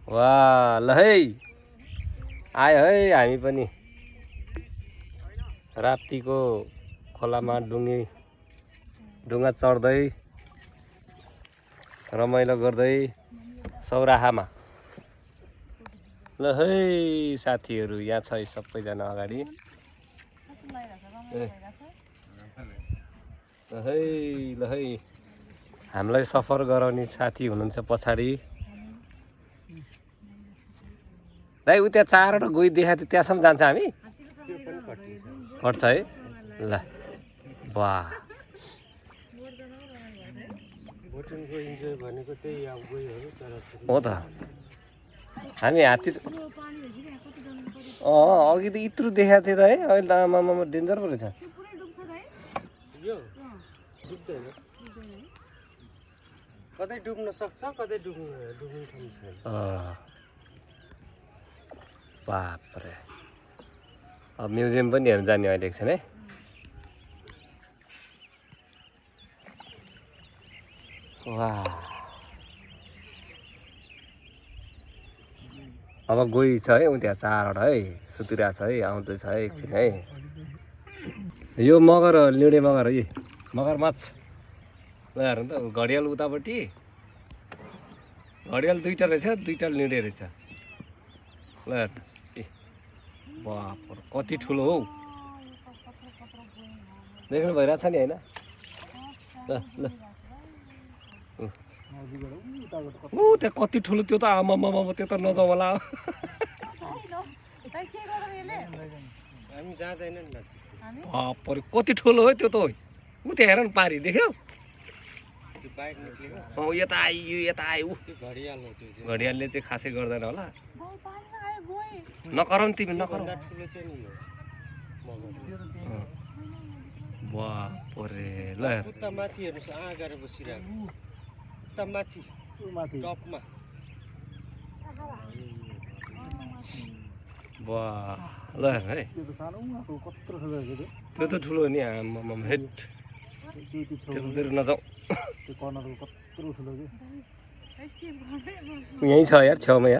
वाह ल है आयो है हामी पनि राप्तीको खोलामा डुङ्गा चढ्दै रमाइलो गर्दै सौराहामा ल है साथीहरू यहाँ छ सबैजना अगाडि ल है हामीलाई सफर गराउने साथी हुनुहुन्छ पछाडि दाइ उ त्यहाँ चारवटा गई देखाएको थियो त्यहाँसम्म जान्छ हामी कट्छ है ल वाह हो त हामी हात्ती अघि त यत्रो देखाएको थियो त है अहिले त आमामा डेन्जर पो रहेछ कतै डुब्न सक्छ कतै डुब्नु छैन बापरे अब म्युजियम पनि हेर्नु जाने अहिले एकछिन है वाह अब गई छ है उ त्यहाँ चारवटा है सुतिरहेको छ है आउँदैछ है एकछिन है यो मगर लिउँडे मगर है मगर माछ ल हेर्नु त घडियाल उतापट्टि घडियाल दुईवटा रहेछ दुईवटा लिउँडे रहेछ ल हेर्नु बाप कति ठुलो हौ देख्नु भइरहेछ नि होइन ल ल ऊ त्यहाँ कति ठुलो त्यो त आमामा त्यो त नजाउँ होला हामी जाँदैन नि बापरे कति ठुलो हो त्यो त ऊ त्यहाँ हेर न पारी देख्यौ यता आयो यता आयो घडियालले चाहिँ खासै गर्दैन होला नकराउ नि तिमी नकराउ बापरे ल माथि हेर्नुहोस् आँगाएर बसिरहेको माथि टपमा वाह ल हेर्नु है त्यो त ठुलो नि आमामा हेड त्यतातिर नजाऊ यहीँ छ यार छेउमा यार